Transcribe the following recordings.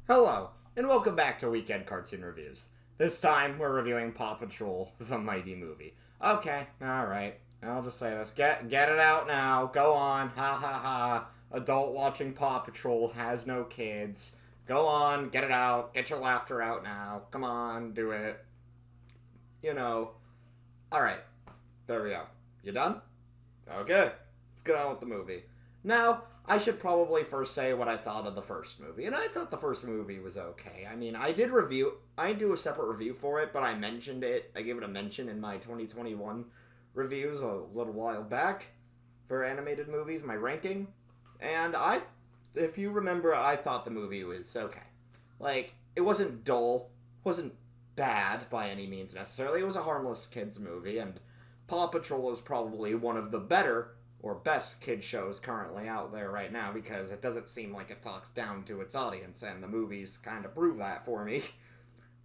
Hello, and welcome back to Weekend Cartoon Reviews. This time, we're reviewing Paw Patrol, the Mighty Movie. Okay, alright, I'll just say this. Get it out now, go on, ha ha ha. Adult watching Paw Patrol has no kids. Go on, get it out, get your laughter out now. Come on, do it. You know. Alright, there we go. You done? Okay, let's get on with the movie. Now, I should probably first say what I thought of the first movie. And I thought the first movie was okay. I mean, I do a separate review for it, but I mentioned it. I gave it a mention in my 2021 reviews a little while back for animated movies, my ranking. And if you remember, I thought the movie was okay. Like, it wasn't dull, wasn't bad by any means necessarily. It was a harmless kids movie, and Paw Patrol is probably one of the better or best kid shows currently out there right now, because it doesn't seem like it talks down to its audience, and the movies kind of prove that for me.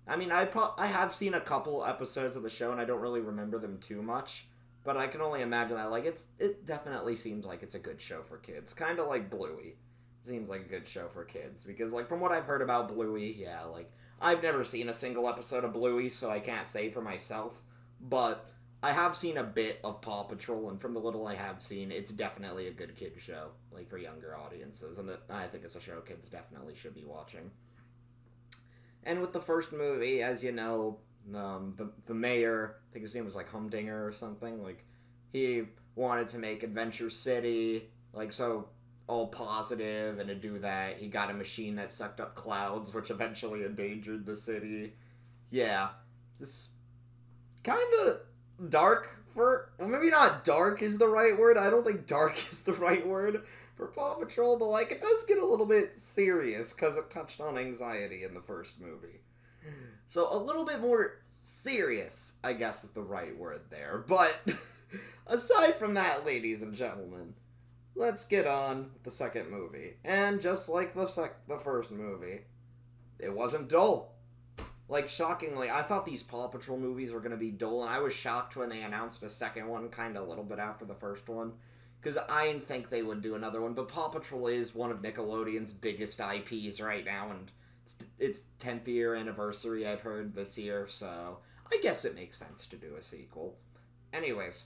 I mean, I have seen a couple episodes of the show, and I don't really remember them too much, but I can only imagine that, like, it definitely seems like it's a good show for kids. Kind of like Bluey. Seems like a good show for kids, because, like, from what I've heard about Bluey, yeah, like, I've never seen a single episode of Bluey, so I can't say for myself, but I have seen a bit of Paw Patrol, and from the little I have seen, it's definitely a good kid show, like for younger audiences, and I think it's a show kids definitely should be watching. And with the first movie, as you know, the mayor, I think his name was like Humdinger or something, like he wanted to make Adventure City like so all positive, and to do that, he got a machine that sucked up clouds, which eventually endangered the city. Yeah, this kind of dark well, maybe not dark is the right word. I don't think dark is the right word for Paw Patrol, but like it does get a little bit serious because it touched on anxiety in the first movie. So a little bit more serious, I guess, is the right word there. But aside from that, ladies and gentlemen, let's get on with the second movie. And just like the first movie, it wasn't dull. Like, shockingly, I thought these Paw Patrol movies were going to be dull, and I was shocked when they announced a second one kind of a little bit after the first one, because I didn't think they would do another one, but Paw Patrol is one of Nickelodeon's biggest IPs right now, and it's 10th year anniversary, I've heard, this year, so I guess it makes sense to do a sequel. Anyways,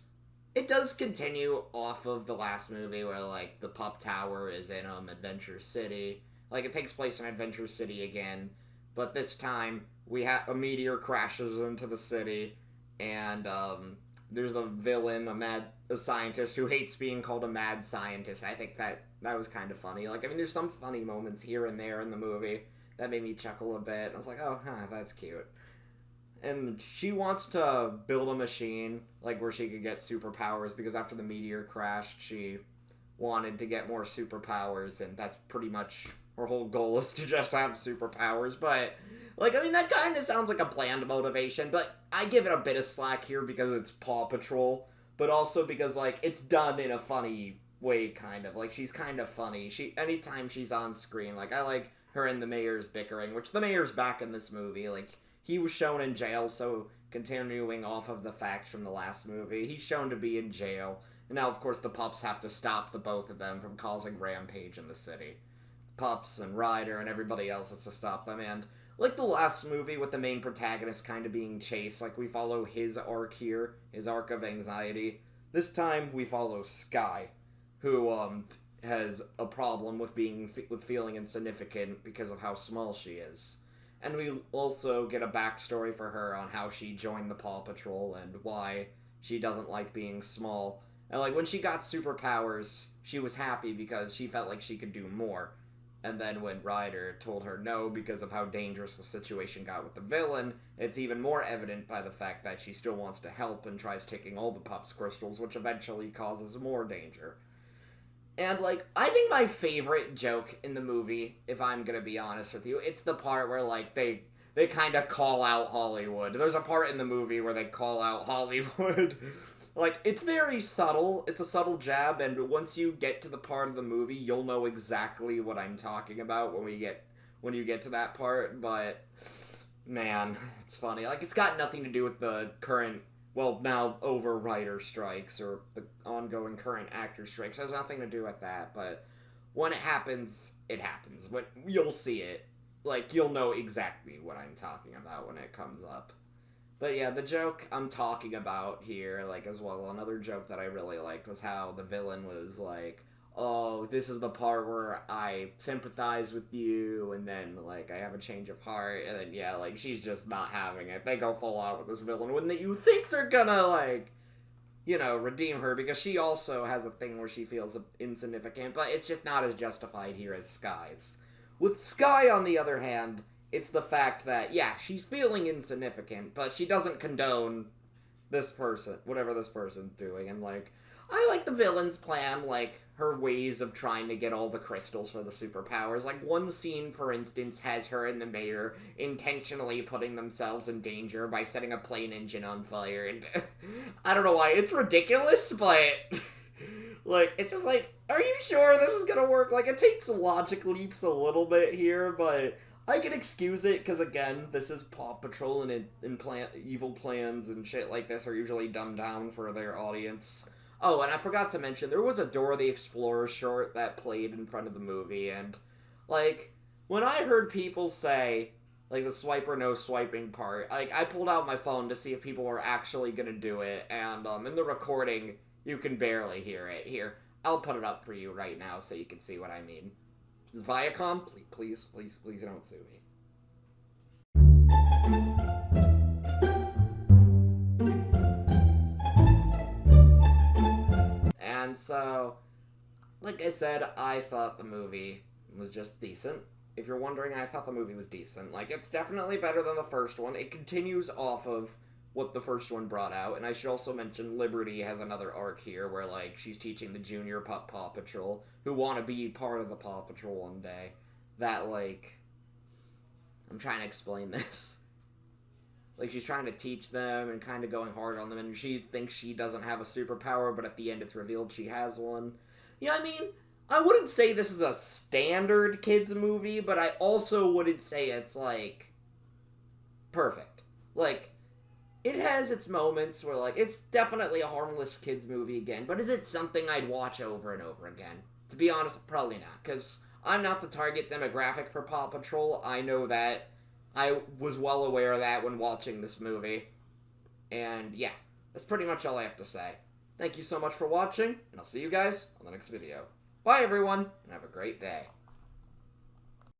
it does continue off of the last movie where, like, the Pup Tower is in Adventure City. Like, it takes place in Adventure City again, but this time we have a meteor crashes into the city, and there's a villain, a scientist who hates being called a mad scientist. I think that was kind of funny. Like, I mean, there's some funny moments here and there in the movie that made me chuckle a bit. I was like, oh, that's cute. And she wants to build a machine, like, where she could get superpowers, because after the meteor crashed, she wanted to get more superpowers, and that's pretty much her whole goal, is to just have superpowers. But, like, I mean, that kind of sounds like a bland motivation, but I give it a bit of slack here because it's Paw Patrol, but also because, like, it's done in a funny way, kind of. Like, she's kind of funny. Anytime she's on screen, like, I like her and the mayor's bickering, which the mayor's back in this movie. Like, he was shown in jail, so continuing off of the facts from the last movie, he's shown to be in jail. And now, of course, the pups have to stop the both of them from causing rampage in the city. Pups and Ryder and everybody else has to stop them, and like the last movie with the main protagonist kind of being chased, like we follow his arc here, his arc of anxiety. This time we follow Skye, who has a problem with feeling insignificant because of how small she is. And we also get a backstory for her on how she joined the Paw Patrol and why she doesn't like being small. And like when she got superpowers, she was happy because she felt like she could do more. And then when Ryder told her no because of how dangerous the situation got with the villain, it's even more evident by the fact that she still wants to help and tries taking all the pups' crystals, which eventually causes more danger. And, like, I think my favorite joke in the movie, if I'm gonna be honest with you, it's the part where, like, they kind of call out Hollywood. There's a part in the movie where they call out Hollywood. Like, it's very subtle. It's a subtle jab, and once you get to the part of the movie, you'll know exactly what I'm talking about when you get to that part, but man, it's funny. Like, it's got nothing to do with the current, well, now over writer strikes or the ongoing current actor strikes. It has nothing to do with that, but when it happens, it happens. But you'll see it. like, you'll know exactly what I'm talking about when it comes up. But yeah, the joke I'm talking about here, like, as well, another joke that I really liked was how the villain was like, oh, this is the part where I sympathize with you, and then, like, I have a change of heart, and then, yeah, like, she's just not having it. They go full out with this villain when you think they're gonna, like, you know, redeem her, because she also has a thing where she feels insignificant, but it's just not as justified here as Sky's. With Sky, on the other hand, it's the fact that, yeah, she's feeling insignificant, but she doesn't condone this person, whatever this person's doing, and, like, I like the villain's plan, like, her ways of trying to get all the crystals for the superpowers. Like, one scene, for instance, has her and the mayor intentionally putting themselves in danger by setting a plane engine on fire, and I don't know why, it's ridiculous, but, like, it's just like, are you sure this is gonna work? Like, it takes logic leaps a little bit here, but I can excuse it, because, again, this is Paw Patrol, and evil plans and shit like this are usually dumbed down for their audience. Oh, and I forgot to mention, there was a Dora the Explorer short that played in front of the movie, and, like, when I heard people say, like, the swipe or no swiping part, like, I pulled out my phone to see if people were actually gonna do it, and, in the recording, you can barely hear it. Here, I'll put it up for you right now so you can see what I mean. Viacom, please don't sue me. And so, like I said, I thought the movie was just decent. If you're wondering, I thought the movie was decent. Like, it's definitely better than the first one. It continues off of what the first one brought out. And I should also mention Liberty has another arc here where, like, she's teaching the junior Paw Patrol, who want to be part of the Paw Patrol one day, that, like, I'm trying to explain this. Like, she's trying to teach them and kind of going hard on them, and she thinks she doesn't have a superpower, but at the end it's revealed she has one. Yeah, I mean, I wouldn't say this is a standard kids movie, but I also wouldn't say it's, like, perfect. Like, it has its moments where, like, it's definitely a harmless kids movie again, but is it something I'd watch over and over again? To be honest, probably not, because I'm not the target demographic for Paw Patrol. I know that. I was well aware of that when watching this movie. And yeah, that's pretty much all I have to say. Thank you so much for watching, and I'll see you guys on the next video. Bye everyone, and have a great day.